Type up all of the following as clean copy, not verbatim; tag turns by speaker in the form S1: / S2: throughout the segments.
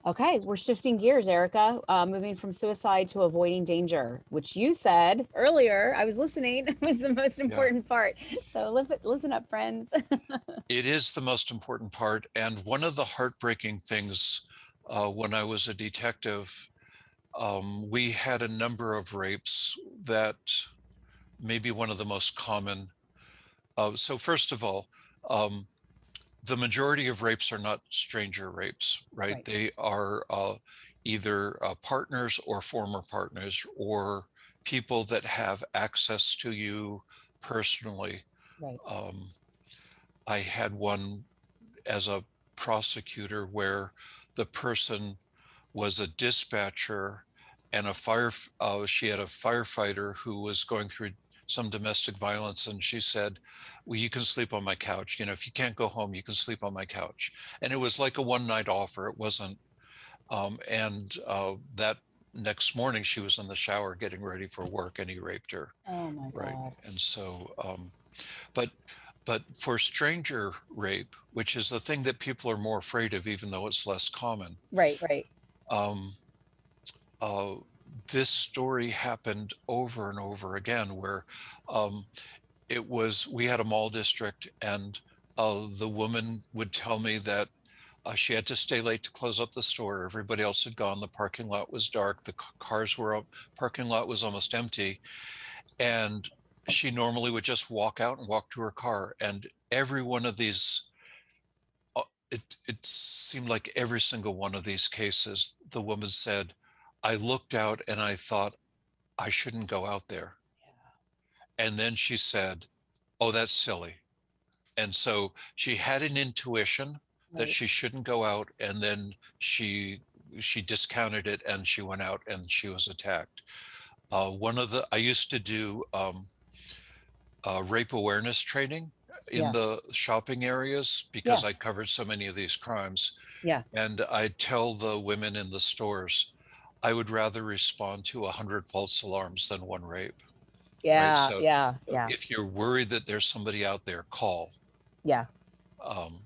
S1: Okay, we're shifting gears, Erica, moving from suicide to avoiding danger, which you said earlier, I was listening, was the most
S2: Yeah,
S1: important part. So listen up, friends.
S2: it is the most important part. And one of the heartbreaking things when I was a detective, we had a number of rapes that may be one of the most common. So first of all, um, the majority of rapes are not stranger rapes, right?
S1: Right,
S2: They are either partners or former partners or people that have access to you personally.
S1: right.
S2: Um, I had one as a prosecutor where the person was a dispatcher and she had a firefighter who was going through some domestic violence, and she said, well, you can sleep on my couch, if you can't go home, you can sleep on my couch. And it was like a one night offer. It wasn't and that next morning she was in the shower getting ready for work and he raped her.
S1: Oh my
S2: Right.
S1: God.
S2: And so but but for stranger rape, which is the thing that people are more afraid of, even though it's less common,
S1: Right, right.
S2: um, uh, this story happened over and over again, where um, we had a mall district, and the woman would tell me that she had to stay late to close up the store. Everybody else had gone. The parking lot was dark. The cars were up. Parking lot was almost empty. And she normally would just walk out and walk to her car. And every one of these, it seemed like every single one of these cases, the woman said, I looked out and I thought, I shouldn't go out there. And then she said, oh, that's silly. And so she had an intuition that
S1: Right.
S2: she shouldn't go out. And then she discounted it and she went out and she was attacked. I used to do rape awareness training in
S1: Yeah,
S2: the shopping areas
S1: yeah,
S2: because I covered so many of these crimes.
S1: yeah,
S2: And I tell the women in the stores, I would rather respond to 100 false alarms than one rape, right?
S1: yeah,
S2: So
S1: yeah, yeah,
S2: if you're worried that there's somebody out there, call.
S1: yeah.
S2: Um,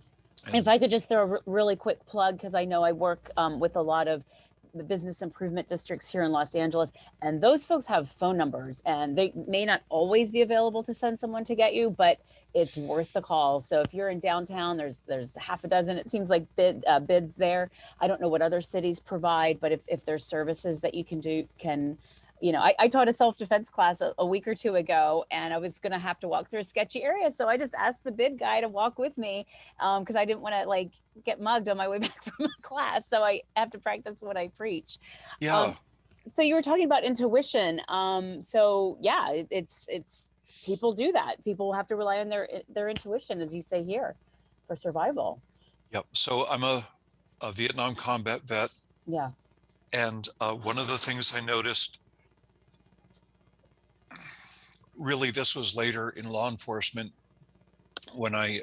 S1: If
S2: and
S1: I could just throw a really quick plug, because I know I work with a lot of the business improvement districts here in Los Angeles, and those folks have phone numbers, and they may not always be available to send someone to get you, but it's worth the call. So if you're in downtown, there's half a dozen. It seems like bids there. I don't know what other cities provide, but if there's services that you can do, I taught a self-defense class a week or two ago, and I was going to have to walk through a sketchy area, so I just asked the bid guy to walk with me because I didn't want to like get mugged on my way back from a class. So I have to practice what I preach.
S2: yeah,
S1: Um, so you were talking about intuition. So yeah, it's people do that. People have to rely on their intuition, as you say here, for survival.
S2: yep. So I'm a Vietnam combat vet.
S1: Yeah.
S2: And one of the things I noticed, really, this was later in law enforcement when I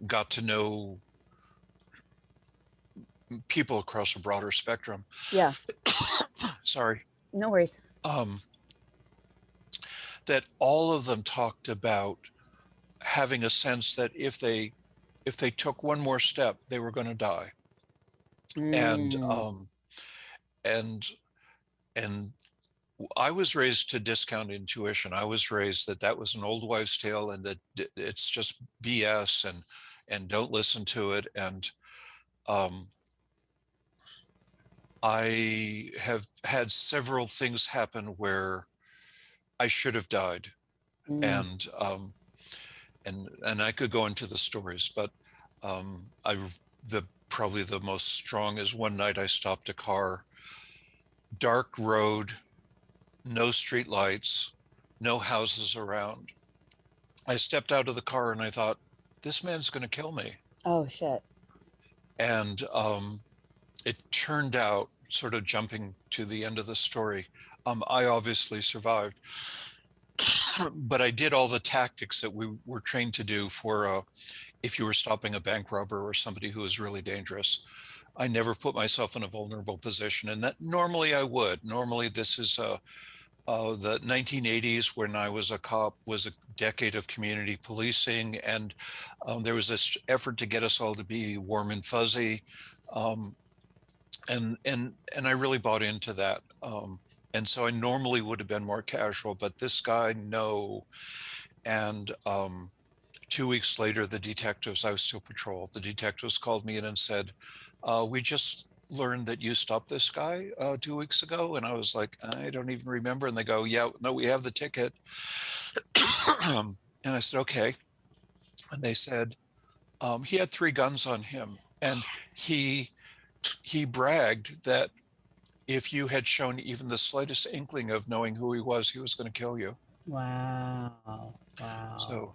S2: got to know people across a broader spectrum.
S1: Yeah.
S2: Sorry.
S1: No worries.
S2: Um, that all of them talked about having a sense that if they took one more step, they were going to die. And
S1: Mm,
S2: and and I was raised to discount intuition. I was raised that that was an old wives' tale and that it's just BS and don't listen to it. And um, I have had several things happen where I should have died,
S1: mm,
S2: and and I could go into the stories, but I the probably the most strong is one night I stopped a car, dark road, no street lights, no houses around. I stepped out of the car and I thought, this man's going to kill me.
S1: oh shit.
S2: And it turned out, sort of jumping to the end of the story, I obviously survived, but I did all the tactics that we were trained to do for if you were stopping a bank robber or somebody who was really dangerous. I never put myself in a vulnerable position, and that normally I would. Normally, this is the 1980s when I was a cop was a decade of community policing, and there was this effort to get us all to be warm and fuzzy. Um, And I really bought into that. And so I normally would have been more casual, but this guy, no. And 2 weeks later, the detectives, I was still patrol, the detectives called me in and said, we just learned that you stopped this guy 2 weeks ago. And I was like, I don't even remember. And they go, yeah, no, we have the ticket. And I said, okay. And they said, he had 3 guns on him. And he he bragged that if you had shown even the slightest inkling of knowing who he was going to kill you.
S1: Wow. Wow.
S2: So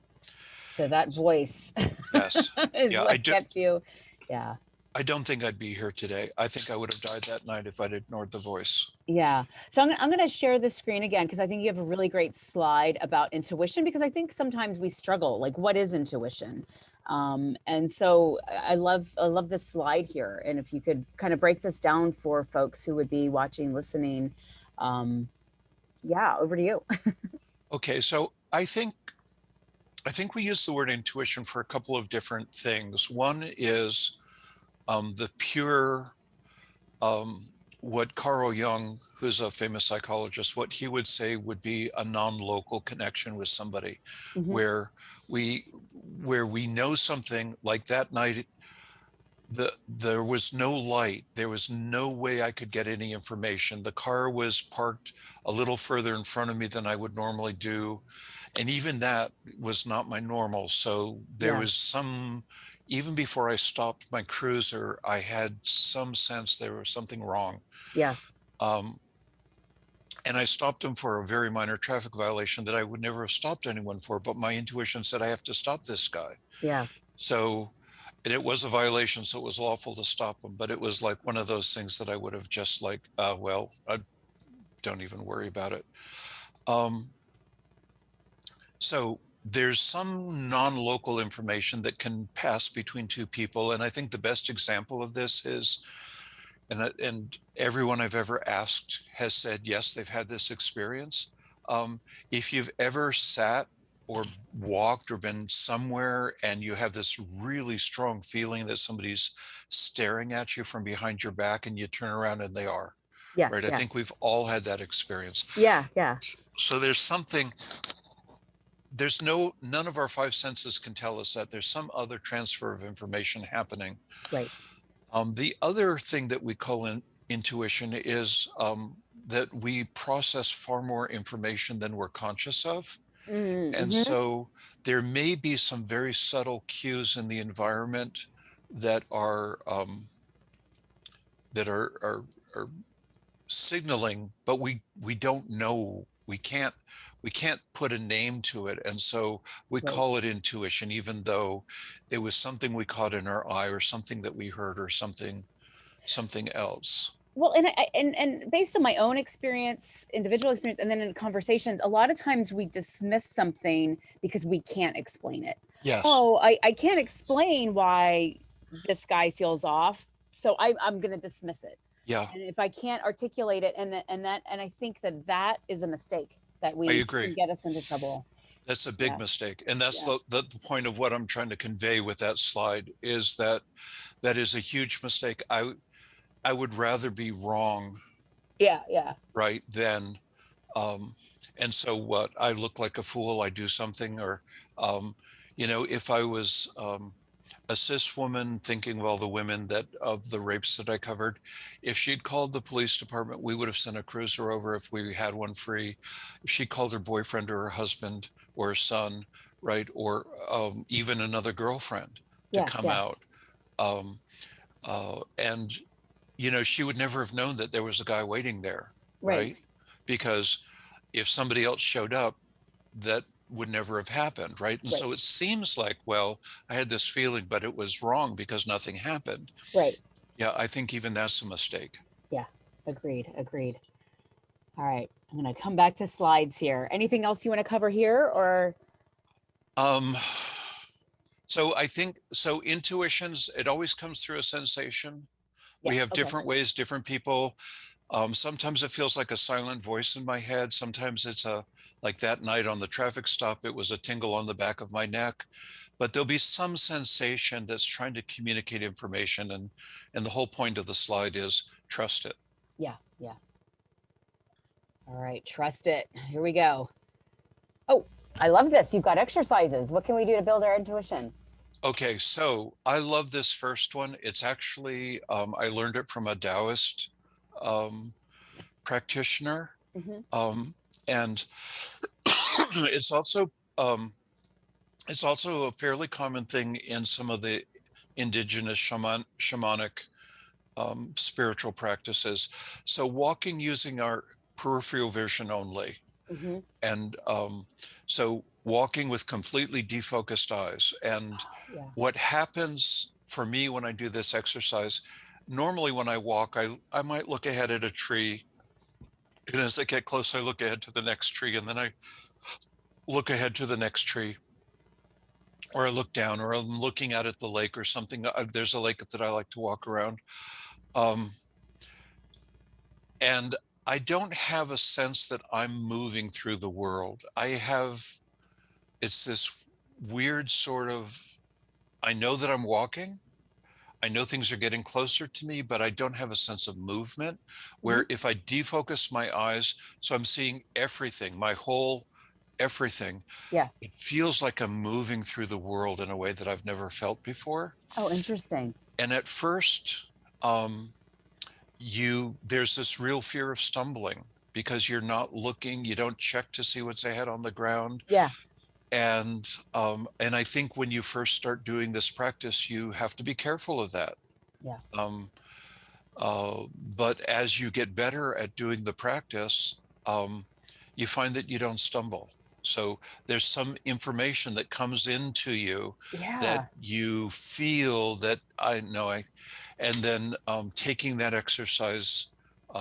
S1: So that voice
S2: yes,
S1: is
S2: yeah,
S1: what kept you. Yeah.
S2: I don't think I'd be here today. I think I would have died that night if I'd ignored the voice.
S1: Yeah. So I'm gonna share the screen again because I think you have a really great slide about intuition because I think sometimes we struggle, like what is intuition? And so I love this slide here. And if you could kind of break this down for folks who would be watching, listening, um, yeah, over to you.
S2: Okay, so I think we use the word intuition for a couple of different things. One is the pure, um, what Carl Jung, who's a famous psychologist, what he would say would be a non-local connection with somebody,
S1: Hmm.
S2: where we where we know something. Like that night, there was no light, there was no way I could get any information. The car was parked a little further in front of me than I would normally do, and even that was not my normal. So there
S1: Yeah.
S2: was some, even before I stopped my cruiser, I had some sense there was something wrong.
S1: Yeah.
S2: um, and I stopped him for a very minor traffic violation that I would never have stopped anyone for, but my intuition said I have to stop this guy.
S1: Yeah.
S2: So, and it was a violation, so it was lawful to stop him, but it was like one of those things that I would have just like, well, I don't even worry about it. Um, so there's some non-local information that can pass between two people. And I think the best example of this is, and everyone I've ever asked has said, yes, they've had this experience. If you've ever sat or walked or been somewhere and you have this really strong feeling that somebody's staring at you from behind your back and you turn around and they are,
S1: Yeah.
S2: right? I
S1: Yeah.
S2: think we've all had that experience.
S1: Yeah. Yeah.
S2: So there's something, there's no, none of our 5 senses can tell us that there's some other transfer of information happening.
S1: Right.
S2: The other thing that we call intuition is that we process far more information than we're conscious of. And
S1: Mm-hmm.
S2: so there may be some very subtle cues in the environment that are signaling, but we don't know. We can't put a name to it, and so we
S1: Right.
S2: call it intuition, even though it was something we caught in our eye or something that we heard or something else.
S1: Well, and based on my own experience, individual experience, and then in conversations, a lot of times we dismiss something because we can't explain it.
S2: Yes.
S1: Oh, I can't explain why this guy feels off, so I'm going to dismiss it.
S2: Yeah,
S1: And if I can't articulate it, and I think that that is a mistake that
S2: I
S1: we
S2: agree.
S1: can get us into trouble.
S2: That's a big
S1: Yeah,
S2: mistake. And that's
S1: yeah,
S2: the point of what I'm trying to convey with that slide is that that is a huge mistake. I would rather be wrong,
S1: yeah, yeah,
S2: right, than um and so what, I look like a fool, I do something, or if I was a cis woman thinking, well, the women that of the rapes that I covered, if she'd called the police department, we would have sent a cruiser over if we had one free. If she called her boyfriend or her husband or her son, right, or even another girlfriend to
S1: yeah,
S2: come
S1: yeah.
S2: out, um, and she would never have known that there was a guy waiting there,
S1: Right,
S2: right? Because if somebody else showed up, that would never have happened, right? And
S1: right,
S2: so it seems like, well, I had this feeling, but it was wrong because nothing happened.
S1: right.
S2: Yeah, I think even that's a mistake.
S1: Yeah, agreed, agreed. All right, I'm going to come back to slides here. Anything else you want to cover here, or?
S2: Um, so I think, so intuitions, it always comes through a sensation.
S1: Yeah.
S2: We have
S1: Okay.
S2: different ways, different people. Sometimes it feels like a silent voice in my head. Sometimes it's like that night on the traffic stop, it was a tingle on the back of my neck. But there'll be some sensation that's trying to communicate information. And the whole point of the slide is trust it.
S1: Yeah. Yeah. All right. Trust it. Here we go. Oh, I love this. You've got exercises. What can we do to build our intuition?
S2: Okay, so I love this first one. It's actually, I learned it from a Taoist um, practitioner.
S1: Hmm.
S2: Um, and it's also um, it's also a fairly common thing in some of the indigenous shamanic spiritual practices. So walking using our peripheral vision only,
S1: Hmm.
S2: and so walking with completely defocused eyes. And
S1: Yeah.
S2: what happens for me when I do this exercise, normally when I walk, I might look ahead at a tree. And as I get close, I look ahead to the next tree, and then I look ahead to the next tree, or I look down, or I'm looking out at the lake or something. There's a lake that I like to walk around. Um, and I don't have a sense that I'm moving through the world. It's this weird sort of, I know that I'm walking. I know things are getting closer to me, but I don't have a sense of movement.
S1: Hmm.
S2: Where if I defocus my eyes, so I'm seeing everything, my whole everything,
S1: Yeah.
S2: it feels like I'm moving through the world in a way that I've never felt before.
S1: Oh, interesting.
S2: And at first, um, there's this real fear of stumbling because you're not looking, you don't check to see what's ahead on the ground.
S1: Yeah.
S2: And I think when you first start doing this practice, you have to be careful of that.
S1: Yeah.
S2: Um, but as you get better at doing the practice, you find that you don't stumble. So there's some information that comes into you that
S1: Yeah.
S2: you feel that I know and then taking that exercise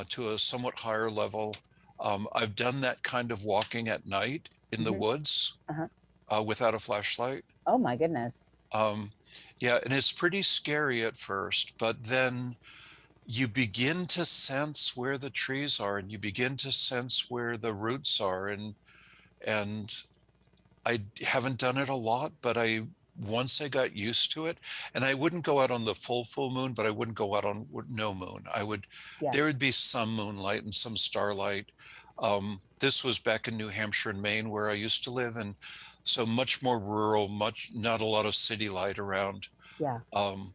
S2: to a somewhat higher level. I've done that kind of walking at night in the
S1: Hmm.
S2: woods
S1: Uh-huh.
S2: without a flashlight.
S1: Oh my goodness.
S2: Um, yeah, and it's pretty scary at first, but then you begin to sense where the trees are, and you begin to sense where the roots are. And I haven't done it a lot, but once I got used to it, and I wouldn't go out on the full moon, but I wouldn't go out on no moon.
S1: Yeah.
S2: There would be some moonlight and some starlight. This was back in New Hampshire and Maine where I used to live, and so much more rural, not a lot of city light around.
S1: Yeah.
S2: Um,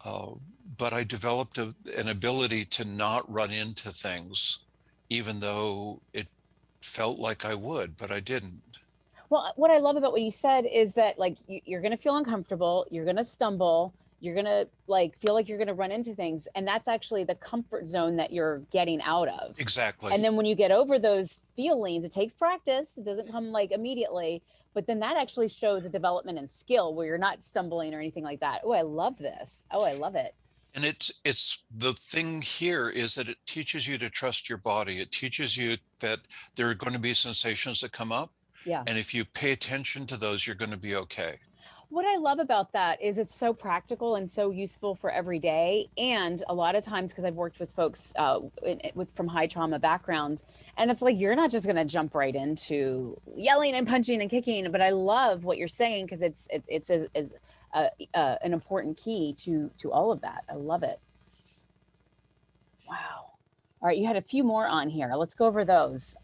S2: uh, but I developed an ability to not run into things, even though it felt like I would, but I didn't.
S1: Well, what I love about what you said is that like you're going to feel uncomfortable, you're going to stumble, you're going to like feel like you're going to run into things, and that's actually the comfort zone that you're getting out of.
S2: Exactly.
S1: And then when you get over those feelings, it takes practice. It doesn't come like immediately, but then that actually shows a development in skill where you're not stumbling or anything like that. Oh, I love this. Oh, I love it.
S2: And it's the thing here is that it teaches you to trust your body. It teaches you that there are going to be sensations that come up.
S1: Yeah.
S2: And if you pay attention to those, you're going to be okay.
S1: What I love about that is it's so practical and so useful for every day. And a lot of times, because I've worked with folks from high trauma backgrounds, and it's like you're not just going to jump right into yelling and punching and kicking. But I love what you're saying because it's an important key to all of that. I love it. Wow. All right, you had a few more on here. Let's go over those.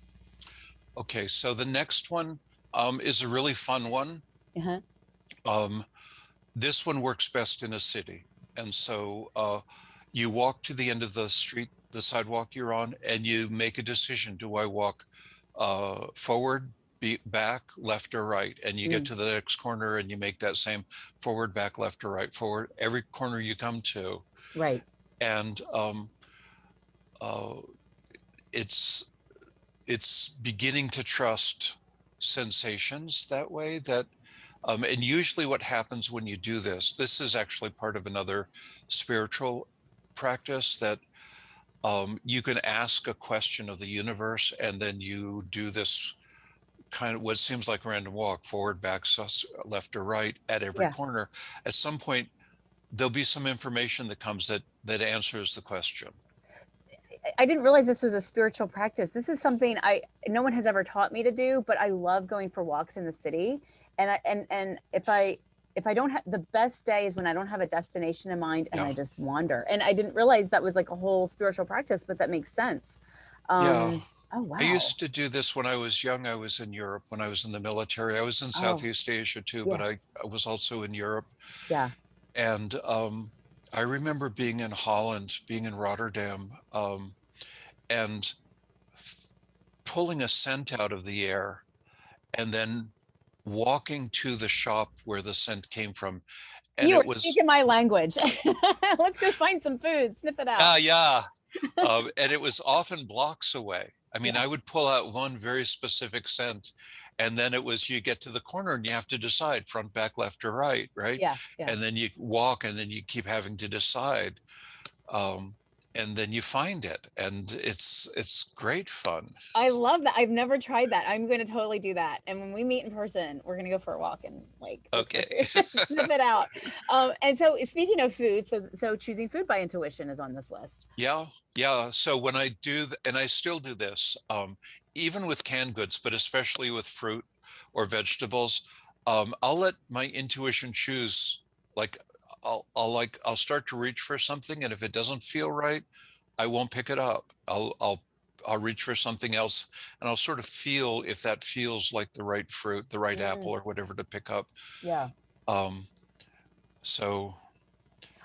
S2: Okay, so the next one is a really fun one.
S1: Uh-huh.
S2: Um, this one works best in a city. And so you walk to the end of the street, the sidewalk you're on, and you make a decision. Do I walk forward, back, left, or right? And you get
S1: Mm,
S2: to the next corner and you make that same forward, back, left, or right, forward, every corner you come to.
S1: right.
S2: And uh, it's beginning to trust sensations that way. And usually what happens when you do this is actually part of another spiritual practice that you can ask a question of the universe, and then you do this kind of what seems like random walk forward, back, left or right at every
S1: Yeah.
S2: corner. At some point, there'll be some information that comes that answers the question.
S1: I didn't realize this was a spiritual practice. This is something no one has ever taught me to do, but I love going for walks in the city. And if I if I don't have the best day is when I don't have a destination in mind and
S2: Yeah.
S1: I just wander. And I didn't realize that was like a whole spiritual practice, but that makes sense.
S2: Yeah.
S1: Oh
S2: I
S1: wow.
S2: used to do this when I was young. I was in Europe when I was in the military. I was in
S1: Oh
S2: Southeast Asia too, but
S1: yeah,
S2: I was also in Europe.
S1: yeah.
S2: And I remember being in Holland, being in Rotterdam, and f- pulling a scent out of the air and then walking to the shop where the scent came from. And
S1: You
S2: it
S1: are
S2: was,
S1: speaking my language. Let's go find some food, sniff it out.
S2: yeah, yeah. And it was often blocks away. I mean,
S1: Yeah,
S2: I would pull out one very specific scent, and then it was you get to the corner and you have to decide front, back, left, or right, right?
S1: yeah, yeah.
S2: And then you walk, and then you keep having to decide, um, and then you find it, and it's great fun.
S1: I love that. I've never tried that. I'm going to totally do that. And when we meet in person, we're going to go for a walk and like look for
S2: Okay.
S1: food, sniff it out. And so speaking of food, so choosing food by intuition is on this list.
S2: Yeah, yeah. So when I do, and I still do this, even with canned goods, but especially with fruit or vegetables, I'll let my intuition choose. Like, I'll start to reach for something, and if it doesn't feel right, I won't pick it up. I'll reach for something else, and I'll sort of feel if that feels like the right fruit, the right apple,
S1: Mm,
S2: or whatever to pick up.
S1: yeah.
S2: Um, so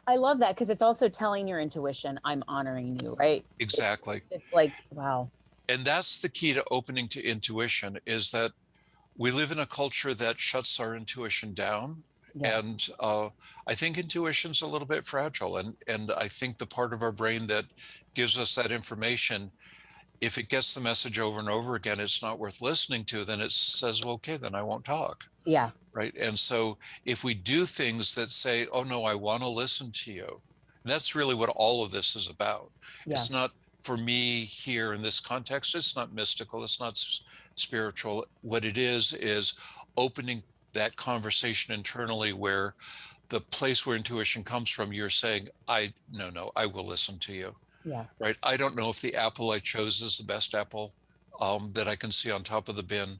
S1: I love that because it's also telling your intuition, I'm honoring you, right?
S2: exactly.
S1: It's like, wow.
S2: And that's the key to opening to intuition, is that we live in a culture that shuts our intuition down.
S1: Yeah.
S2: And I think intuition's a little bit fragile. And I think the part of our brain that gives us that information, if it gets the message over and over again, it's not worth listening to, then it says, well, okay, then I won't talk.
S1: Yeah.
S2: Right. And so if we do things that say, oh, no, I want to listen to you, and that's really what all of this is about.
S1: Yeah.
S2: It's not for me here in this context, it's not mystical, it's not spiritual. What it is opening that conversation internally where the place where intuition comes from, you're saying, no, I will listen to you.
S1: Yeah.
S2: Right. I don't know if the apple I chose is the best apple that I can see on top of the bin.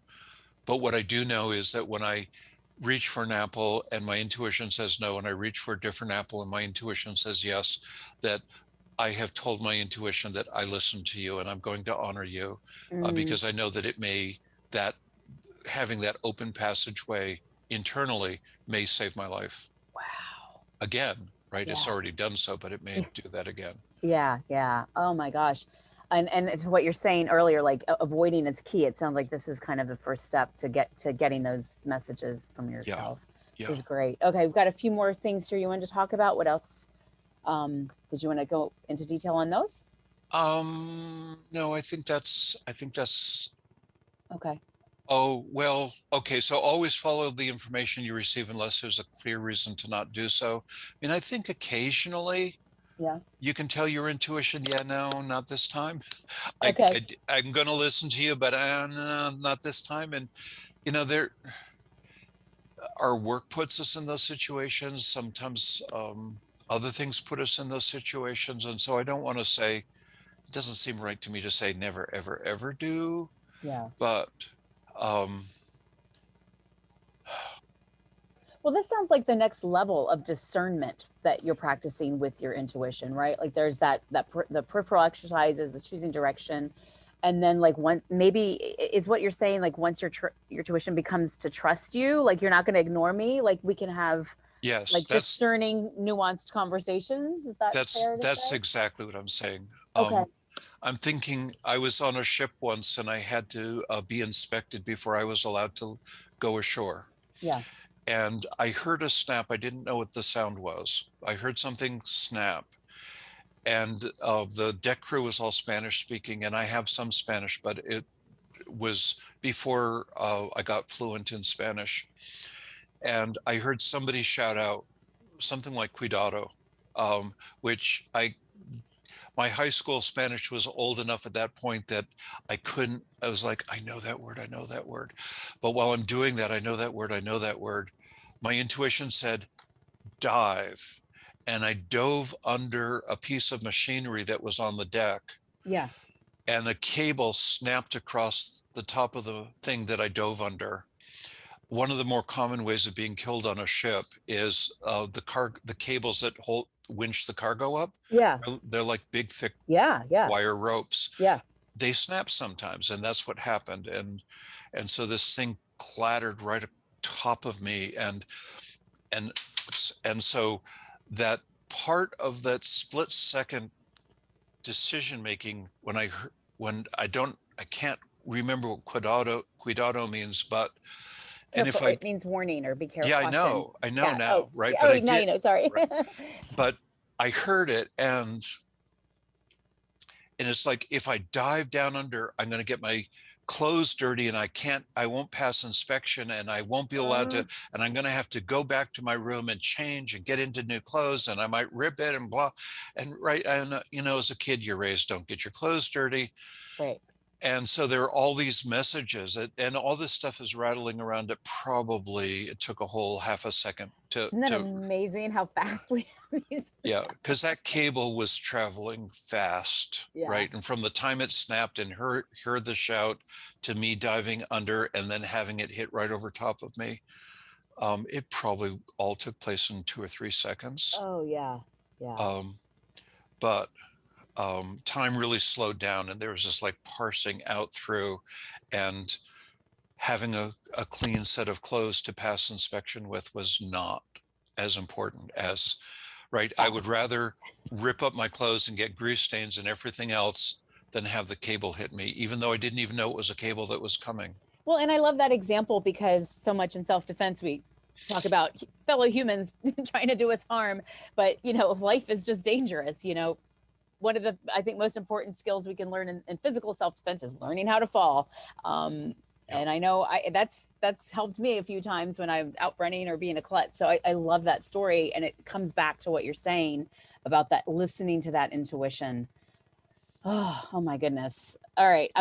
S2: But what I do know is that when I reach for an apple and my intuition says no, and I reach for a different apple and my intuition says yes, that I have told my intuition that I listen to you and I'm going to honor you,
S1: Mm,
S2: because I know that that having that open passageway internally may save my life
S1: wow.
S2: again, right? It's
S1: Yeah.
S2: already done so, but it may do that again.
S1: Yeah, yeah. Oh my gosh. And to what you're saying earlier, like avoiding is key. It sounds like this is kind of the first step to get to getting those messages from
S2: Yeah.
S1: yourself.
S2: Yeah.
S1: This is great. Okay, we've got a few more things here you want to talk about. What else? Did you want to go into detail on those?
S2: No, I think that's
S1: Okay.
S2: Oh, well, okay. So always follow the information you receive unless there's a clear reason to not do so. I mean, I think occasionally
S1: Yeah.
S2: you can tell your intuition, yeah, no, not this time.
S1: Okay.
S2: I'm going to listen to you, but no, not this time. And, there, our work puts us in those situations. Sometimes other things put us in those situations. And so I don't want to say, it doesn't seem right to me to say never, ever, ever do.
S1: Yeah.
S2: But um,
S1: Well, this sounds like the next level of discernment that you're practicing with your intuition, right? Like there's the peripheral exercises, the choosing direction, and then like one maybe is what you're saying. Like once your tuition becomes to trust you, like you're not going to ignore me. Like we can have
S2: yes,
S1: like discerning, nuanced conversations. Is that fair to
S2: that's
S1: say?
S2: exactly what I'm saying.
S1: Okay.
S2: I'm thinking I was on a ship once and I had to be inspected before I was allowed to go ashore.
S1: Yeah.
S2: And I heard a snap. I didn't know what the sound was. I heard something snap. And the deck crew was all Spanish speaking, and I have some Spanish, but it was before I got fluent in Spanish. And I heard somebody shout out something like cuidado, which my high school Spanish was old enough at that point that I was like, I know that word, I know that word. But while I'm doing that, I know that word, I know that word. My intuition said, dive. And I dove under a piece of machinery that was on the deck.
S1: Yeah.
S2: And the cable snapped across the top of the thing that I dove under. one of the more common ways of being killed on a ship is the cables that hold winch the cargo up.
S1: Yeah.
S2: They're like big, thick
S1: Yeah. Yeah.
S2: wire ropes.
S1: Yeah.
S2: They snap sometimes, and that's what happened. And so this thing clattered right atop of me, and and so that part of that split second decision making when I can't remember what cuidado means, but and if
S1: Careful.
S2: I
S1: It means warning or be
S2: yeah,
S1: careful, caution.
S2: I know
S1: Yeah. Oh,
S2: now, right?
S1: yeah.
S2: But
S1: Oh,
S2: I
S1: now you
S2: did,
S1: know. Sorry.
S2: right? But I heard it, and it's like, if I dive down under, I'm going to get my clothes dirty, and I won't pass inspection, and I won't be allowed to, and I'm going to have to go back to my room and change and get into new clothes, and I might rip it and blah. And right. And, as a kid, you're raised, don't get your clothes dirty.
S1: Right.
S2: And so there are all these messages, and all this stuff is rattling around. It took a whole half a second
S1: Isn't that
S2: to
S1: amazing how fast we have these?
S2: yeah, because that cable was traveling fast,
S1: Yeah.
S2: right? And from the time it snapped and heard the shout to me diving under and then having it hit right over top of me, it probably all took place in 2 or 3 seconds.
S1: Oh, yeah. Yeah.
S2: Um, but time really slowed down, and there was this like parsing out through, and having a clean set of clothes to pass inspection with was not as important as, right? I
S1: Yeah.
S2: would rather rip up my clothes and get grease stains and everything else than have the cable hit me, even though I didn't even know it was a cable that was coming.
S1: Well, and I love that example because so much in self-defense we talk about fellow humans trying to do us harm, but life is just dangerous. One of the, I think, most important skills we can learn in physical self-defense is learning how to fall.
S2: Yeah.
S1: And I know that's helped me a few times when I'm out running or being a klutz. So I love that story, and it comes back to what you're saying about that, listening to that intuition. Oh my goodness. All right.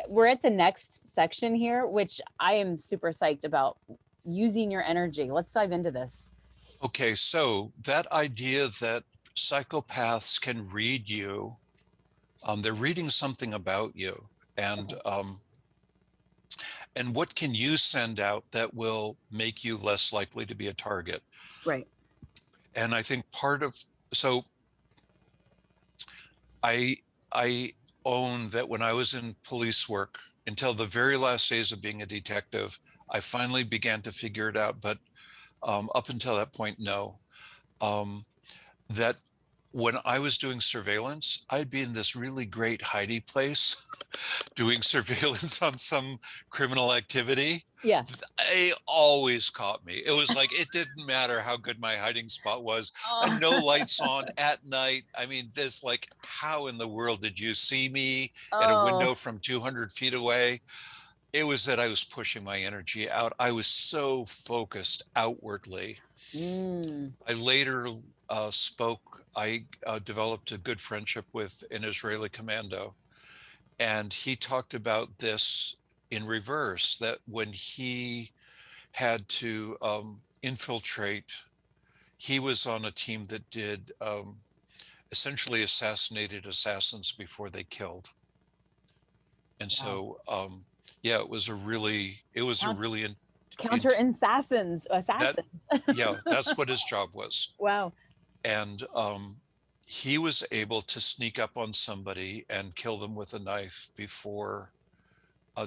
S1: We're at the next section here, which I am super psyched about, using your energy. Let's dive into this.
S2: Okay, so that idea that psychopaths can read you, they're reading something about you, and
S1: Okay.
S2: what can you send out that will make you less likely to be a target?
S1: Right.
S2: And I think so I I own that when I was in police work, until the very last days of being a detective, I finally began to figure it out. But up until that point, no. Um, that when I was doing surveillance, I'd be in this really great hidey place doing surveillance on some criminal activity.
S1: Yeah.
S2: They always caught me. It was like, it didn't matter how good my hiding spot was. And no
S1: Oh,
S2: lights on at night. I mean, this, like, how in the world did you see me at a
S1: oh,
S2: window from 200 feet away? It was that I was pushing my energy out. I was so focused outwardly.
S1: mm,
S2: I later I developed a good friendship with an Israeli commando, and he talked about this in reverse, that when he had to infiltrate, he was on a team that did essentially assassinated assassins before they killed. And
S1: wow.
S2: so, yeah, it was a
S1: Count,
S2: really
S1: counter
S2: in,
S1: assassins,
S2: that,
S1: assassins.
S2: yeah, that's what his job was.
S1: Wow.
S2: And he was able to sneak up on somebody and kill them with a knife before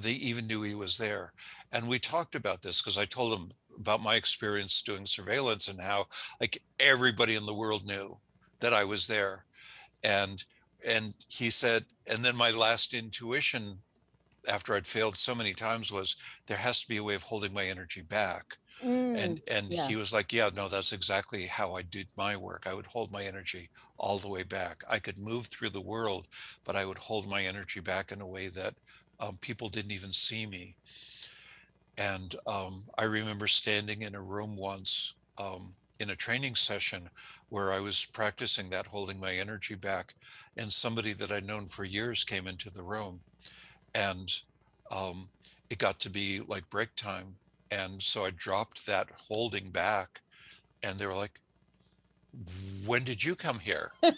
S2: they even knew he was there. And we talked about this because I told him about my experience doing surveillance and how, like, everybody in the world knew that I was there. And he said, and then my last intuition after I'd failed so many times was, there has to be a way of holding my energy back.
S1: Mm,
S2: And
S1: yeah.
S2: he was like, yeah, no, that's exactly how I did my work. I would hold my energy all the way back. I could move through the world, but I would hold my energy back in a way that people didn't even see me. And I remember standing in a room once in a training session where I was practicing that, holding my energy back, and somebody that I'd known for years came into the room, and um, it got to be like break time. And so I dropped that holding back, and they were like, when did you come here?
S1: This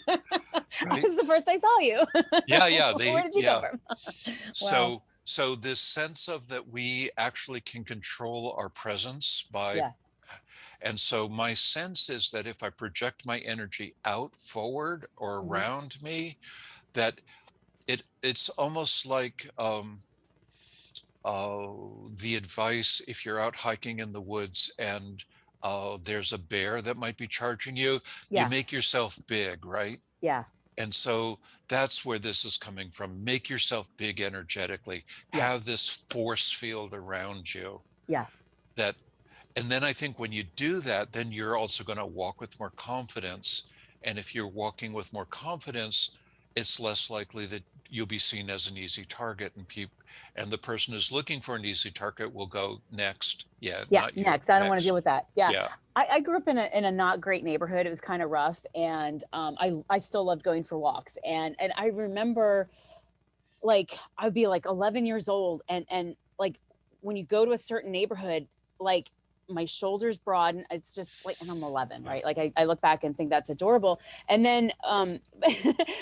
S2: Right?
S1: is the first I saw you.
S2: Yeah,
S1: Where did you come
S2: yeah.
S1: from? Wow.
S2: So So this sense of that we actually can control our presence by,
S1: Yeah.
S2: and so my sense is that if I project my energy out forward or
S1: Hmm.
S2: around me, that it's almost like the advice if you're out hiking in the woods and there's a bear that might be charging you, you
S1: Yeah.
S2: make yourself big, right?
S1: Yeah.
S2: And so that's where this is coming from. Make yourself big energetically, have
S1: Yes.
S2: this force field around you
S1: Yeah.
S2: that, and then I think when you do that, then you're also going to walk with more confidence. And if you're walking with more confidence, it's less likely that you'll be seen as an easy target, and people, and the person who's looking for an easy target will go next. Yeah,
S1: Yeah,
S2: not you.
S1: next. I don't want to deal
S2: Next.
S1: with that. Yeah.
S2: Yeah.
S1: I grew up in a not great neighborhood. It was kind of rough. And I still loved going for walks. And I remember like I'd be like 11 years old and like when you go to a certain neighborhood, like my shoulders broaden. It's just like, and I'm 11,
S2: Yeah.
S1: right? Like I look back and think that's adorable. And then,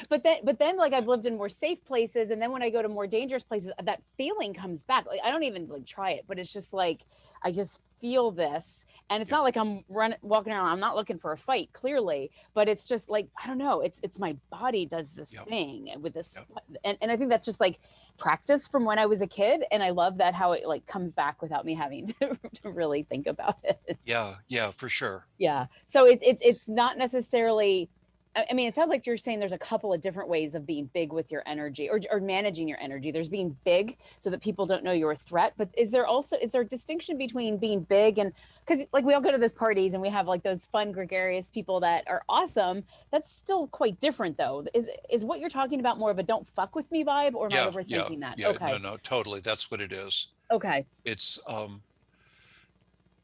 S1: but then like I've lived in more safe places. And then when I go to more dangerous places, that feeling comes back. Like I don't even like try it, but it's just like, I just feel this. And it's
S2: Yeah.
S1: not like I'm walking around. I'm not looking for a fight, clearly, but it's just like I don't know. It's my body does this
S2: Yeah.
S1: thing with
S2: Yeah.
S1: this, and I think that's just like practice from when I was a kid, and I love that how it like comes back without me having to really think about it.
S2: Yeah. Yeah. For sure.
S1: Yeah. So it's not necessarily. I mean, it sounds like you're saying there's a couple of different ways of being big with your energy or managing your energy. There's being big so that people don't know you're a threat. But is there a distinction between being big and because like we all go to those parties and we have like those fun, gregarious people that are awesome. That's still quite different though. Is what you're talking about more of a don't fuck with me vibe, or am I
S2: Yeah. Yeah.
S1: overthinking that?
S2: Yeah. No,
S1: Okay.
S2: no, totally. That's what it is.
S1: Okay.
S2: It's,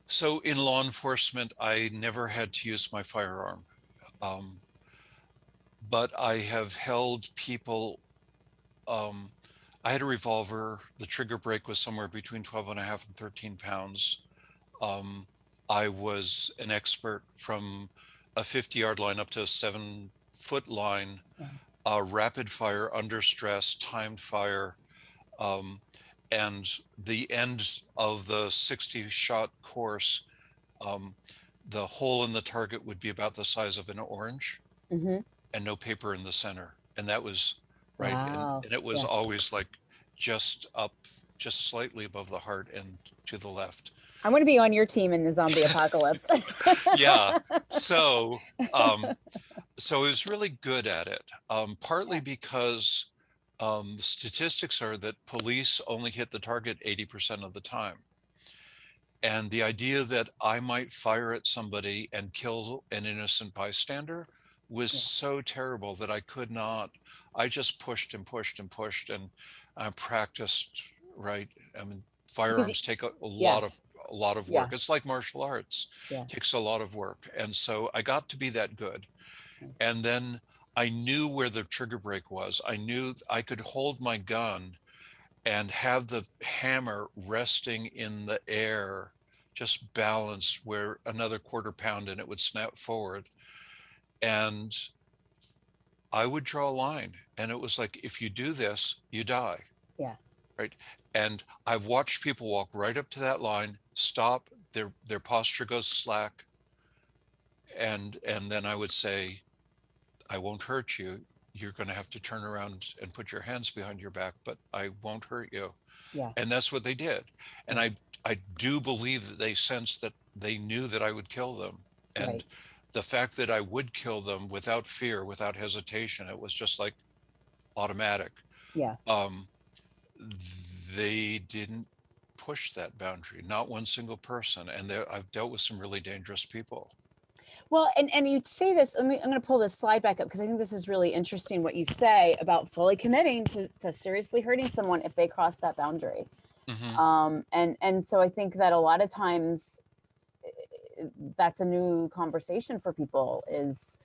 S2: so in law enforcement, I never had to use my firearm. Um, but I have held people. Um, I had a revolver. The trigger break was somewhere between 12 and a half and 13 pounds. Um, I was an expert from a 50-yard line up to a 7-foot line,
S1: Yeah.
S2: rapid fire, under stress, timed fire. Um, and the end of the 60-shot course, um, the hole in the target would be about the size of an orange
S1: Mm-hmm.
S2: and no paper in the center. And that was right.
S1: Wow.
S2: And it was
S1: Yeah.
S2: always like just up, just slightly above the heart and to the left.
S1: I'm going to be on your team in the zombie apocalypse.
S2: Yeah. So, um, so I was really good at it, partly
S1: Yeah.
S2: because statistics are that police only hit the target 80% of the time. And the idea that I might fire at somebody and kill an innocent bystander was
S1: Yeah.
S2: so terrible that I could not. I just pushed and pushed and pushed, and I practiced. Right. I mean,
S1: Because
S2: firearms take
S1: yeah.
S2: a lot of
S1: Yeah.
S2: work. It's like martial arts.
S1: Yeah.
S2: It takes a lot of work, and so I got to be that good.
S1: Nice.
S2: And then I knew where the trigger break was. I knew I could hold my gun and have the hammer resting in the air, just balanced where another quarter pound and it would snap forward. And I would draw a line. And it was like, if you do this, you die.
S1: Yeah.
S2: Right. And I've watched people walk right up to that line, stop, their posture goes slack. And then I would say, I won't hurt you. You're going to have to turn around and put your hands behind your back, but I won't hurt you.
S1: Yeah.
S2: And that's what they did. And
S1: Yeah.
S2: I do believe that they sensed that they knew that I would kill them. And
S1: Right.
S2: the fact that I would kill them without fear, without hesitation, it was just like automatic.
S1: Yeah.
S2: Um, they didn't push that boundary, not one single person. And I've dealt with some really dangerous people.
S1: Well, and you say this. I'm going to pull this slide back up because I think this is really interesting what you say about fully committing to seriously hurting someone if they cross that boundary.
S2: Mm-hmm.
S1: And so I think that a lot of times that's a new conversation for people is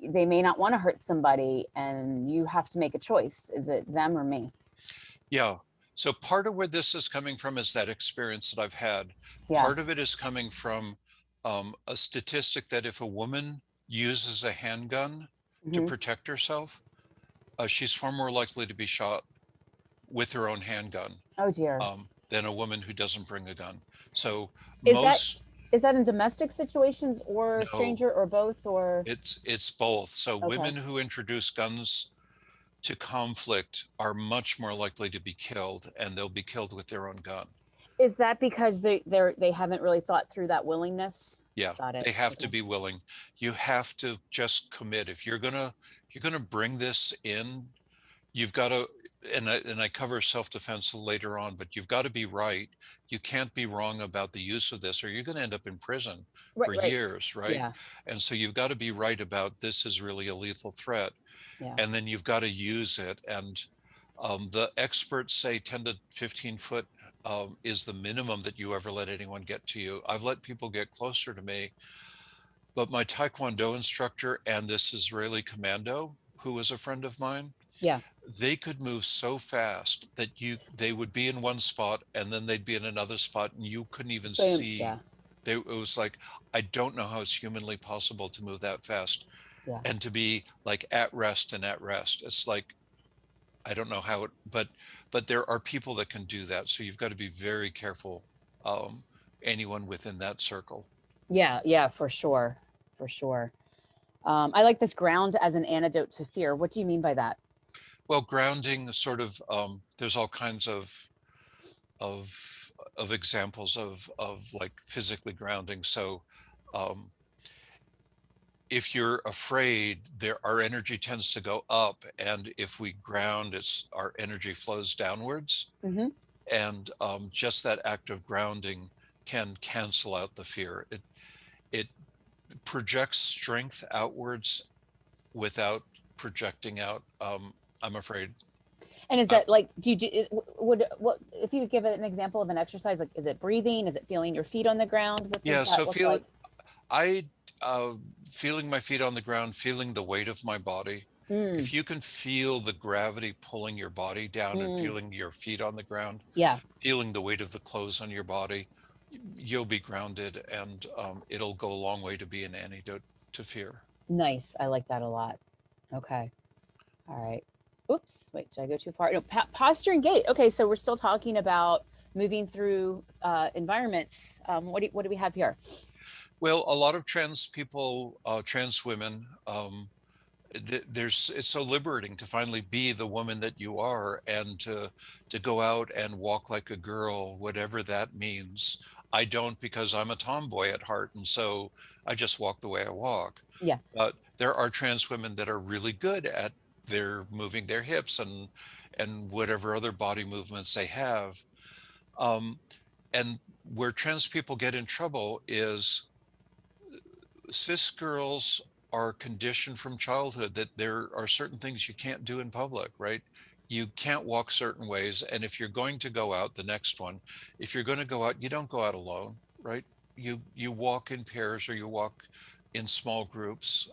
S1: they may not want to hurt somebody and you have to make a choice. Is it them or me?
S2: Yeah. So part of where this is coming from is that experience that I've had.
S1: Yeah.
S2: Part of it is coming from a statistic that if a woman uses a handgun to
S1: Hmm.
S2: protect herself, she's far more likely to be shot with their own handgun
S1: Oh dear.
S2: than a woman who doesn't bring a gun. So
S1: Is that
S2: most,
S1: is that in domestic situations or
S2: no,
S1: stranger or both or
S2: it's both. So
S1: okay.
S2: women who introduce guns to conflict are much more likely to be killed, and they'll be killed with their own gun.
S1: Is that because they haven't really thought through that willingness?
S2: Yeah,
S1: Got it.
S2: they have to
S1: Okay.
S2: be willing. You have to just commit. If you're gonna bring this in, you've got to, and I cover self-defense later on, but you've got to be right. You can't be wrong about the use of this, or you're going to end up in prison
S1: Right,
S2: for
S1: right.
S2: years, right?
S1: Yeah.
S2: And so you've got to be right about this is really a lethal threat,
S1: Yeah.
S2: and then you've got to use it. And the experts say 10 to 15 foot is the minimum that you ever let anyone get to you. I've let people get closer to me, but my Taekwondo instructor and this Israeli commando, who was a friend of mine,
S1: Yeah.
S2: they could move so fast that they would be in one spot and then they'd be in another spot and you couldn't even
S1: Boom.
S2: see.
S1: Yeah.
S2: It was like, I don't know how it's humanly possible to move that fast
S1: Yeah.
S2: and to be like at rest and at rest. It's like, I don't know how it, but there are people that can do that. So you've got to be very careful. Um, Anyone within that circle.
S1: Yeah. Yeah. For sure. For sure. I like this ground as an antidote to fear. What do you mean by that?
S2: Well, grounding sort of, there's all kinds of examples of like physically grounding. So um, if you're afraid, our energy tends to go up, and if we ground, it's our energy flows downwards.
S1: Hmm.
S2: And just that act of grounding can cancel out the fear. It projects strength outwards without projecting out. I'm afraid.
S1: And is
S2: Uh,
S1: that like, do you do, would, what, if you could give it an example of an exercise, like, is it breathing? Is it feeling your feet on the ground? What does
S2: yeah.
S1: that
S2: So
S1: look like?
S2: I uh, feeling my feet on the ground, feeling the weight of my body.
S1: Mm,
S2: If you can feel the gravity pulling your body down and
S1: mm,
S2: feeling your feet on the ground,
S1: yeah.
S2: feeling the weight of the clothes on your body, you'll be grounded, and it'll go a long way to be an antidote to fear.
S1: Nice. I like that a lot. Okay. All right. Oops. Wait, did I go too far? No, posture and gait. Okay. So we're still talking about moving through environments. What do we have here?
S2: Well, a lot of trans people, trans women, it's so liberating to finally be the woman that you are, and to go out and walk like a girl, whatever that means. I don't, because I'm a tomboy at heart, and so I just walk the way I walk.
S1: Yeah.
S2: But there are trans women that are really good at their moving their hips and whatever other body movements they have. Um, and where trans people get in trouble is cis girls are conditioned from childhood that there are certain things you can't do in public, right? You can't walk certain ways. And if you're going to go out, the next one, if you're going to go out, you don't go out alone, right? You walk in pairs, or you walk in small groups.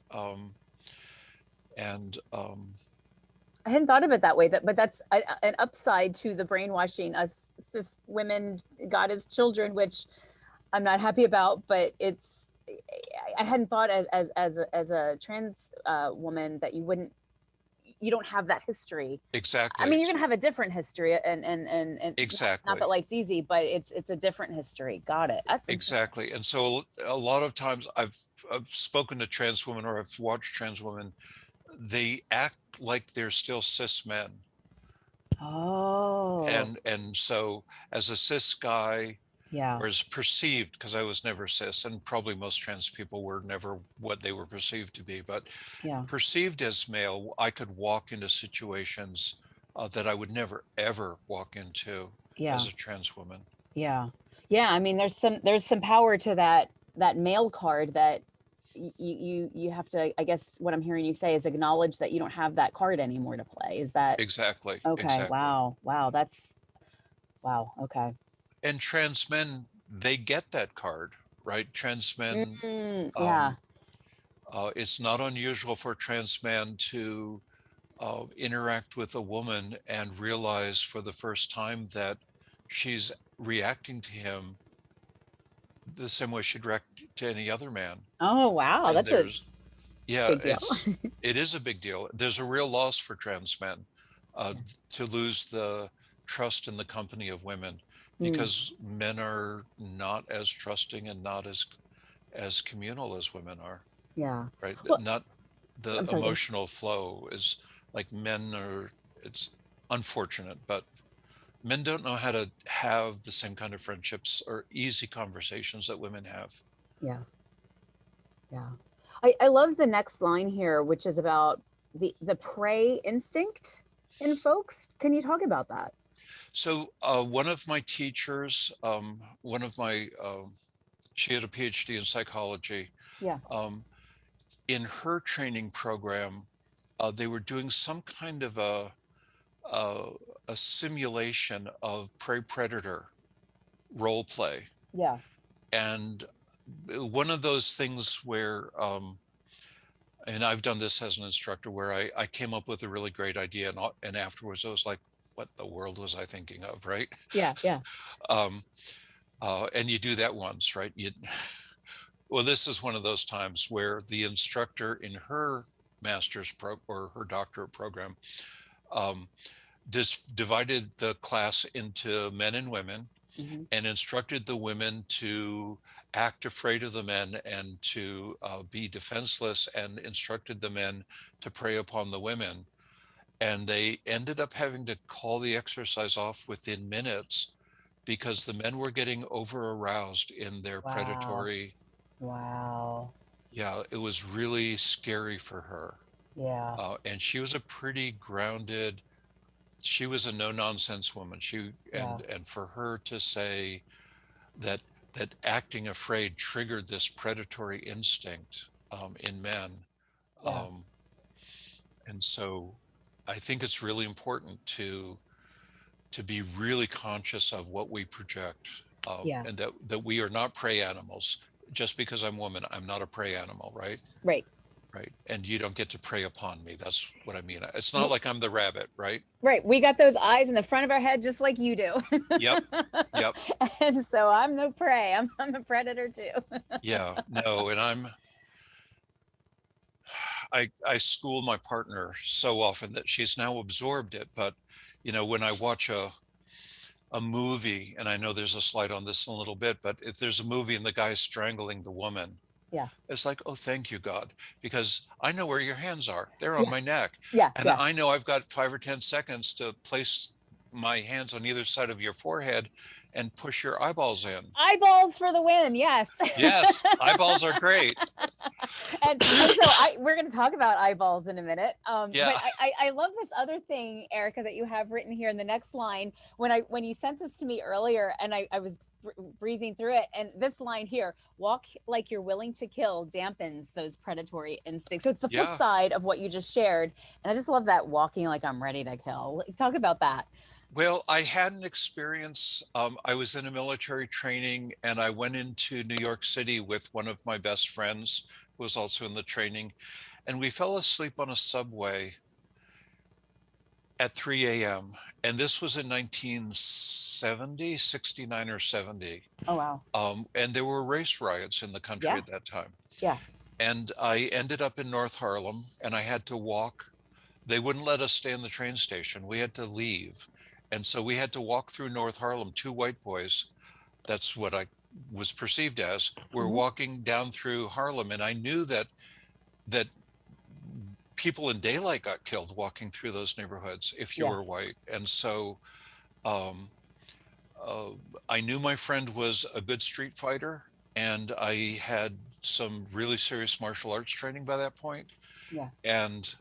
S2: And
S1: I hadn't thought of it that way. But that's an upside to the brainwashing us cis women, God as children, which I'm not happy about. But it's, I hadn't thought as a trans woman that you don't have that history. I
S2: exactly,
S1: mean, you're gonna have a different history, and not that
S2: exactly,
S1: life's easy, but it's a different history. Got it. That's interesting.
S2: exactly. And so a lot of times I've spoken to trans women, or I've watched trans women, they act like they're still cis men.
S1: Oh,
S2: And so as a cis guy,
S1: yeah,
S2: or as perceived, because I was never cis, and probably most trans people were never what they were perceived to be, but
S1: yeah,
S2: perceived as male, I could walk into situations that I would never ever walk into
S1: yeah,
S2: as a trans woman.
S1: yeah, yeah. I mean, there's some power to that male card that you have to. I guess what I'm hearing you say is acknowledge that you don't have that card anymore to play. Is that
S2: Exactly,
S1: okay?
S2: exactly.
S1: Wow, wow. That's wow. Okay.
S2: And trans men, they get that card, right? Trans men,
S1: Yeah,
S2: um, it's not unusual for a trans man to interact with a woman and realize for the first time that she's reacting to him the same way she'd react to any other man.
S1: oh wow,
S2: And
S1: that's a
S2: there's, yeah,
S1: big deal.
S2: it is a big deal. There's a real loss for trans men, uh,
S1: Yeah.
S2: to lose the trust in the company of women
S1: Mm,
S2: because men are not as trusting and not as communal as women are,
S1: yeah.
S2: right?
S1: Well,
S2: Not the
S1: I'm sorry.
S2: emotional flow is like men are, it's unfortunate, but men don't know how to have the same kind of friendships or easy conversations that women have.
S1: Yeah. Yeah. I love the next line here, which is about the prey instinct in folks. Can you talk about that?
S2: So one of my teachers, one of my, she had a PhD in psychology.
S1: Yeah.
S2: Um, in her training program, they were doing some kind of a, a simulation of prey predator role play.
S1: Yeah.
S2: And one of those things where, and I've done this as an instructor, where I came up with a really great idea, and afterwards I was like, what the world was I thinking of, right?
S1: Yeah. Yeah.
S2: Um, and you do that once, right? Well, this is one of those times where the instructor in her or her doctorate program um, divided the class into men and women
S1: Hmm.
S2: and instructed the women to act afraid of the men and to be defenseless, and instructed the men to prey upon the women. And they ended up having to call the exercise off within minutes because the men were getting over aroused in their
S1: Wow.
S2: predatory.
S1: Wow.
S2: Yeah, it was really scary for her.
S1: Yeah.
S2: And she was a pretty grounded, she was a no nonsense woman.
S1: Yeah.
S2: And for her to say that acting afraid triggered this predatory instinct in men.
S1: Yeah.
S2: Um, and so I think it's really important to be really conscious of what we project,
S1: Yeah.
S2: and that we are not prey animals. Just because I'm a woman, I'm not a prey animal, right?
S1: Right.
S2: Right. And you don't get to prey upon me. That's what I mean. It's not
S1: W-
S2: like I'm the rabbit, right?
S1: Right. We got those eyes in the front of our head just like you do.
S2: Yep. Yep.
S1: And so I'm the prey. I'm a predator too.
S2: Yeah. No. And I school my partner so often that she's now absorbed it. But, when I watch a movie, and I know there's a slide on this in a little bit, but if there's a movie and the guy's strangling the woman,
S1: Yeah.
S2: it's like, oh, thank you, God, because I know where your hands are. They're on
S1: Yeah.
S2: my neck.
S1: Yeah.
S2: And
S1: Yeah.
S2: I know I've got 5 or 10 seconds to place my hands on either side of your forehead and push your eyeballs in.
S1: Eyeballs for the win. Yes.
S2: Yes, eyeballs are great.
S1: And so we're going to talk about eyeballs in a minute. But
S2: Yeah.
S1: I love this other thing, Erika, that you have written here in the next line. When you sent this to me earlier, and I was breezing through it, and this line here, walk like you're willing to kill, dampens those predatory instincts. So it's the flip
S2: Yeah.
S1: side of what you just shared, and I just love that, walking like I'm ready to kill. Talk about that.
S2: Well, I had an experience. I was in a military training and I went into New York City with one of my best friends who was also in the training. And we fell asleep on a subway at 3 a.m. And this was in 1970, 69 or 70.
S1: Oh wow.
S2: And there were race riots in the country
S1: Yeah.
S2: at that time.
S1: Yeah.
S2: And I ended up in North Harlem and I had to walk. They wouldn't let us stay in the train station. We had to leave. And so we had to walk through North Harlem, two white boys. That's what I was perceived as. We're
S1: Hmm.
S2: walking down through Harlem. And I knew that people in daylight got killed walking through those neighborhoods if you
S1: Yeah.
S2: were white. And so um, uh, I knew my friend was a good street fighter, and I had some really serious martial arts training by that point.
S1: Yeah.
S2: And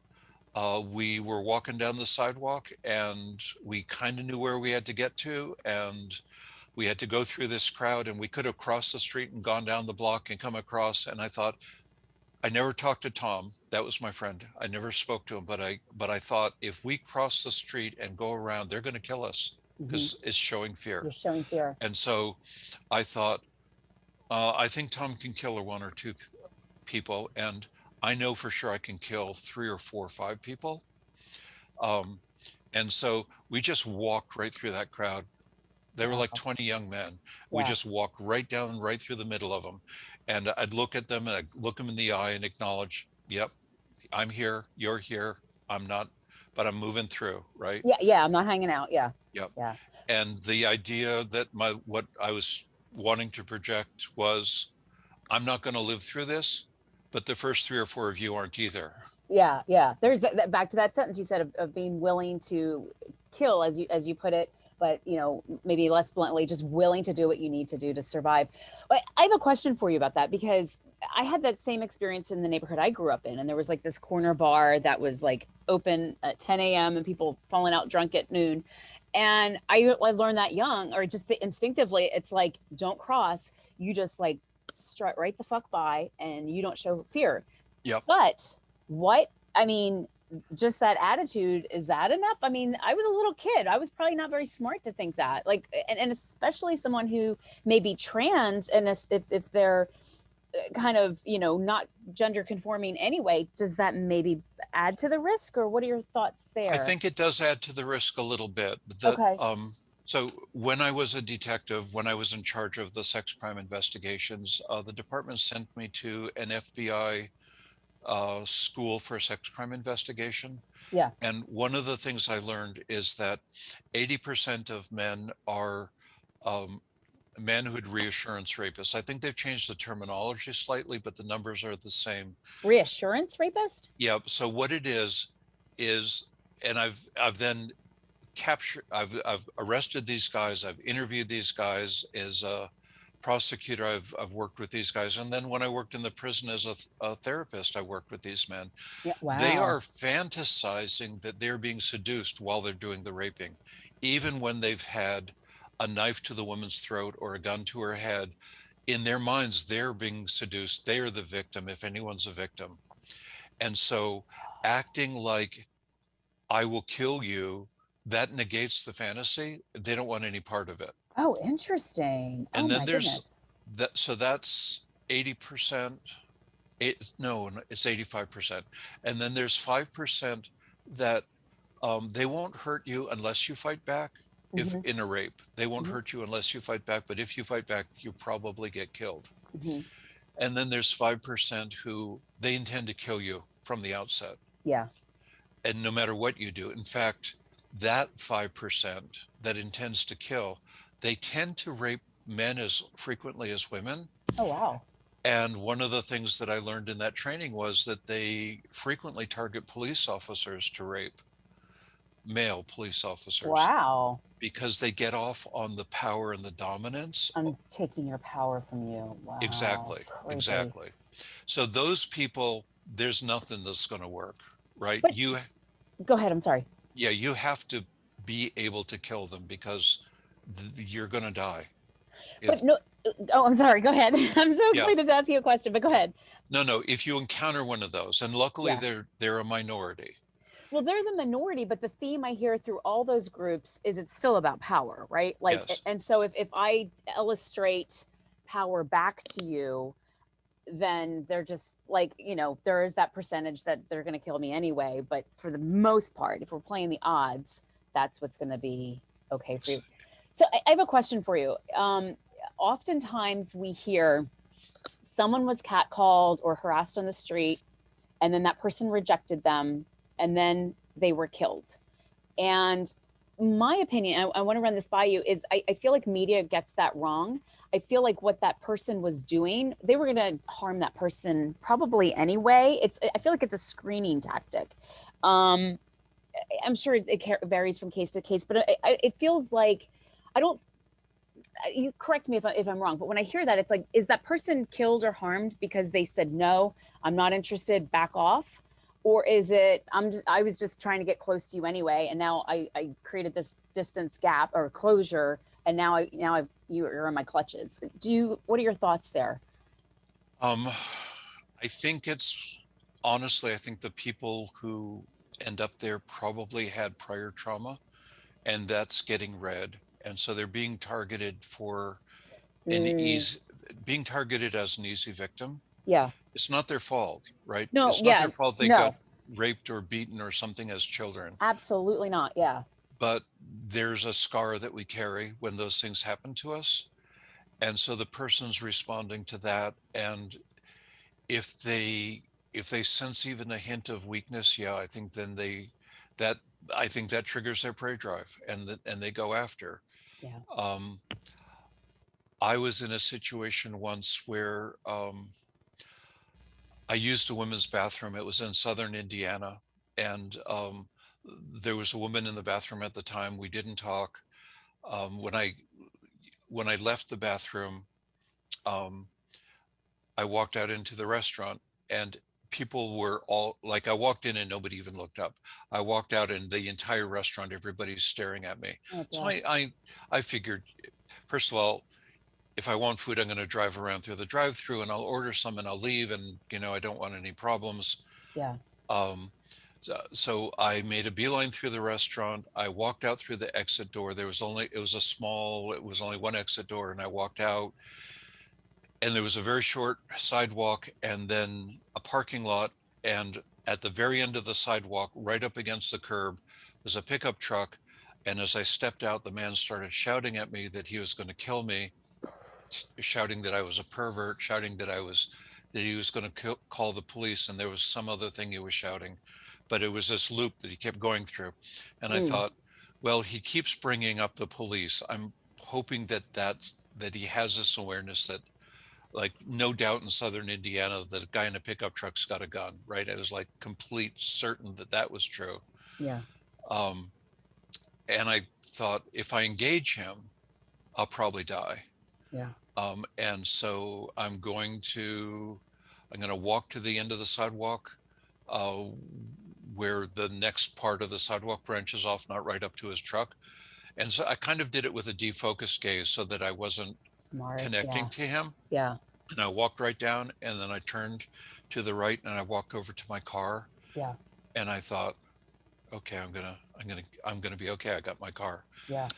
S2: we were walking down the sidewalk and we kind of knew where we had to get to. And we had to go through this crowd, and we could have crossed the street and gone down the block and come across. And I thought, I never talked to Tom. That was my friend. I never spoke to him, but I thought, if we cross the street and go around, they're going to kill us
S1: Hmm.
S2: because it's showing fear.
S1: You're showing fear.
S2: And so I thought, I think Tom can kill one or two people, and I know for sure I can kill 3 or 4 or 5 people. Um, and so we just walked right through that crowd. There were like
S1: Wow.
S2: 20 young men. We
S1: Yeah.
S2: just walked right down, right through the middle of them. And I'd look at them and I'd look them in the eye and acknowledge, yep, I'm here, you're here. I'm not but I'm moving through, right?
S1: Yeah, yeah, I'm not hanging out. Yeah,
S2: Yep.
S1: yeah,
S2: And the idea that what I was wanting to project was, I'm not going to live through this, but the first 3 or 4 of you aren't either.
S1: yeah, yeah. There's that back to that sentence you said of being willing to kill, as you put it, but maybe less bluntly, just willing to do what you need to do to survive. But I have a question for you about that, because I had that same experience in the neighborhood I grew up in, and there was like this corner bar that was like open at 10 a.m. and people falling out drunk at noon. And I learned that young, or just instinctively, it's like, don't cross. You just like strut right the fuck by, and you don't show fear.
S2: Yep.
S1: But what, I mean, just that attitude, is that enough? I mean, I was a little kid. I was probably not very smart to think that. Like, and especially someone who may be trans, and if they're kind of, not gender conforming anyway, does that maybe add to the risk, or what are your thoughts
S2: I
S1: there?
S2: think it does add to the risk a little bit.
S1: Okay.
S2: So when I was a detective, when I was in charge of the sex crime investigations, the department sent me to an FBI school for sex crime investigation.
S1: Yeah.
S2: And one of the things I learned is that 80% of men are um, manhood reassurance rapists. I think they've changed the terminology slightly, but the numbers are the same.
S1: Reassurance rapist?
S2: Yeah. So what it is, and I've then I've arrested these guys, I've interviewed these guys as a prosecutor, I've worked with these guys, and then when I worked in the prison as a therapist, I worked with these men.
S1: Yeah.
S2: They
S1: Wow.
S2: are fantasizing that they're being seduced while they're doing the raping, even when they've had a knife to the woman's throat or a gun to her head. In their minds, they're being seduced. They are the victim, if anyone's a victim. And so acting like I will kill you, that negates the fantasy. They don't want any part of it.
S1: Oh, interesting. Oh
S2: And then
S1: my
S2: there's
S1: goodness.
S2: that, so that's 80%. No, it's 85%. And then there's 5% that they won't hurt you unless you fight back. If
S1: Hmm.
S2: in a rape, they won't
S1: Hmm.
S2: hurt you unless you fight back. But if you fight back, you probably get killed.
S1: Hmm.
S2: And then there's 5% who they intend to kill you from the outset.
S1: Yeah.
S2: And no matter what you do, in fact, that 5% that intends to kill, they tend to rape men as frequently as women.
S1: Oh, wow.
S2: And one of the things that I learned in that training was that they frequently target police officers to rape, male police officers,
S1: Wow.
S2: because they get off on the power and the dominance.
S1: I'm taking your power from you. Wow.
S2: Exactly,
S1: Crazy.
S2: exactly. So those people, there's nothing that's going to work, right?
S1: But go ahead. I'm sorry.
S2: Yeah, you have to be able to kill them because you're going to die.
S1: But
S2: If,
S1: no. Oh, I'm sorry. Go ahead. I'm so
S2: yeah,
S1: excited to ask you a question, but go ahead.
S2: no, if you encounter one of those, and luckily
S1: Yeah.
S2: they're a minority.
S1: Well, they're the minority, but the theme I hear through all those groups is it's still about power, right? Like,
S2: Yes.
S1: and so if I illustrate power back to you, then they're just like, there is that percentage that they're going to kill me anyway. But for the most part, if we're playing the odds, that's what's going to be okay for you. So I have a question for you. Oftentimes we hear someone was catcalled or harassed on the street, and then that person rejected them, and then they were killed. And my opinion, I want to run this by you, is I feel like media gets that wrong. I feel like what that person was doing, they were going to harm that person probably anyway. I feel like it's a screening tactic. Um, I'm sure it varies from case to case, but it feels like, I don't, you correct me if I'm wrong, but when I hear that, it's like, is that person killed or harmed because they said, no, I'm not interested, back off? Or is it, I was just trying to get close to you anyway, and now I created this distance gap or closure, and you're in my clutches. What are your thoughts there?
S2: Um, I think it's honestly, I think the people who end up there probably had prior trauma, and that's getting read. And so they're being targeted for an
S1: Mm,
S2: easy, being targeted as an easy victim.
S1: yeah.
S2: It's not their fault, right?
S1: No,
S2: It's not
S1: yeah.
S2: their fault they got
S1: No,
S2: raped or beaten or something as children,
S1: absolutely not. Yeah.
S2: but there's a scar that we carry when those things happen to us. And so the person's responding to that. And if they sense even a hint of weakness, yeah, I think then that I think that triggers their prey drive, and they go after.
S1: Yeah.
S2: Um, I was in a situation once where I used a women's bathroom. It was in southern Indiana, and there was a woman in the bathroom at the time. We didn't talk. When I left the bathroom, um, I walked out into the restaurant, and people were all like, I walked in and nobody even looked up. I walked out and the entire restaurant, everybody's staring at me.
S1: Oh,
S2: So
S1: bless.
S2: I figured, first of all, if I want food, I'm going to drive around through the drive-through and I'll order some and I'll leave. And, I don't want any problems.
S1: Yeah.
S2: Um, so I made a beeline through the restaurant. I walked out through the exit door. It was only one exit door. And I walked out, and there was a very short sidewalk and then a parking lot. And at the very end of the sidewalk, right up against the curb, was a pickup truck. And as I stepped out, the man started shouting at me that he was going to kill me, shouting that I was a pervert, shouting that he was going to call the police. And there was some other thing he was shouting, but it was this loop that he kept going through. And I
S1: Mm,
S2: thought, well, he keeps bringing up the police. I'm hoping that he has this awareness that, like, no doubt in southern Indiana that a guy in a pickup truck's got a gun, right? I was like complete certain that that was true.
S1: yeah.
S2: Um, and I thought, if I engage him, I'll probably die.
S1: Yeah.
S2: And so I'm going to walk to the end of the sidewalk, uh, where the next part of the sidewalk branches off, not right up to his truck. And so I kind of did it with a defocused gaze so that I wasn't
S1: Smart.
S2: connecting
S1: Yeah.
S2: to him.
S1: Yeah.
S2: And I walked right down, and then I turned to the right and I walked over to my car,
S1: Yeah.
S2: and I thought, okay, I'm gonna be okay. I got my car.
S1: Yeah.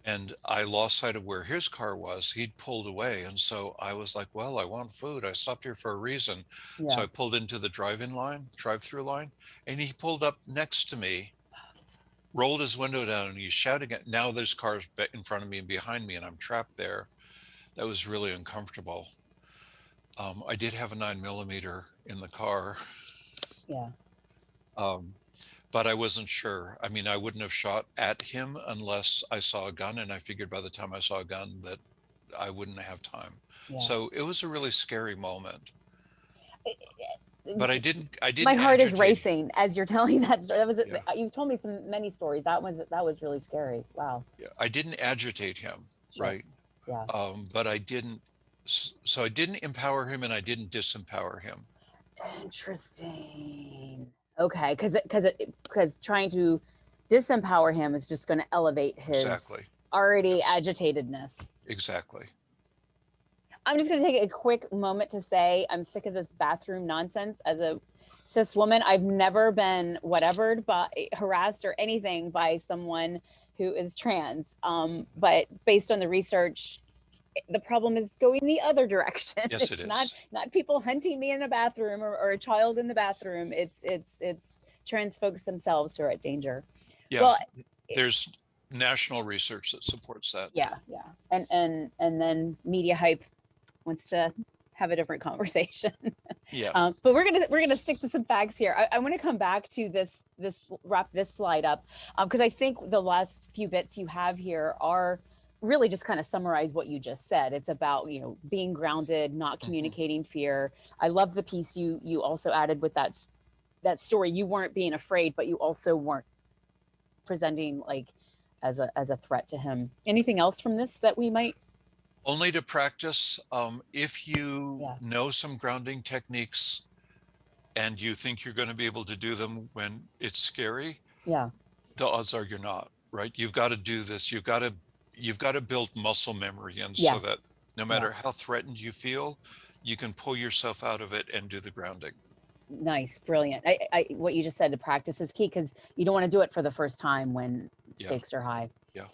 S2: And I lost sight of where his car was. He'd pulled away. And so I was like, well, I want food. I stopped here for a reason. So
S1: Yeah.
S2: I pulled into the drive-through line, and he pulled up next to me, rolled his window down, and he's shouting at, now there's cars in front of me and behind me, and I'm trapped there. That was really uncomfortable. I did have a 9mm in the car,
S1: Yeah.
S2: um, but I wasn't sure. I mean, I wouldn't have shot at him unless I saw a gun, and I figured by the time I saw a gun that I wouldn't have time.
S1: Yeah.
S2: So it was a really scary moment.
S1: It-
S2: But I
S1: My
S2: didn't
S1: heart is
S2: agitate him.
S1: racing as you're telling that story. That was
S2: Yeah,
S1: you've told me many stories. That was really scary. Wow.
S2: yeah. I didn't agitate him,
S1: Sure.
S2: right?
S1: Yeah.
S2: But I didn't. So I didn't empower him, and I didn't disempower him.
S1: Interesting. Okay, because trying to disempower him is just going to elevate his
S2: Exactly.
S1: already
S2: Yes.
S1: agitatedness.
S2: Exactly.
S1: I'm just going to take a quick moment to say I'm sick of this bathroom nonsense. As a cis woman, I've never been whatevered by harassed or anything by someone who is trans. But based on the research, the problem is going the other direction.
S2: Yes, it
S1: It's
S2: is.
S1: not people hunting me in a bathroom or a child in the bathroom. It's trans folks themselves who are at danger.
S2: Yeah.
S1: Well,
S2: There's national research that supports that.
S1: yeah, yeah, and then media hype wants to have a different conversation.
S2: Yeah.
S1: But we're gonna stick to some facts here. I want to come back to this wrap this slide up because I think the last few bits you have here are really just kind of summarize what you just said. It's about being grounded, not
S2: Hmm.
S1: communicating fear. I love the piece you also added with that story. You weren't being afraid, but you also weren't presenting like as a threat to him. Anything else from this that we might?
S2: Only to practice. If you
S1: Yeah,
S2: know some grounding techniques and you think you're going to be able to do them when it's scary,
S1: yeah,
S2: the odds are you're not, right? You've got to do this. You've got to build muscle memory, and
S1: yeah,
S2: so that no
S1: yeah.
S2: matter how threatened you feel, you can pull yourself out of it and do the grounding.
S1: Nice, brilliant. What you just said, to practice is key because you don't want to do it for the first time when
S2: Yeah.
S1: stakes are high.
S2: Yeah.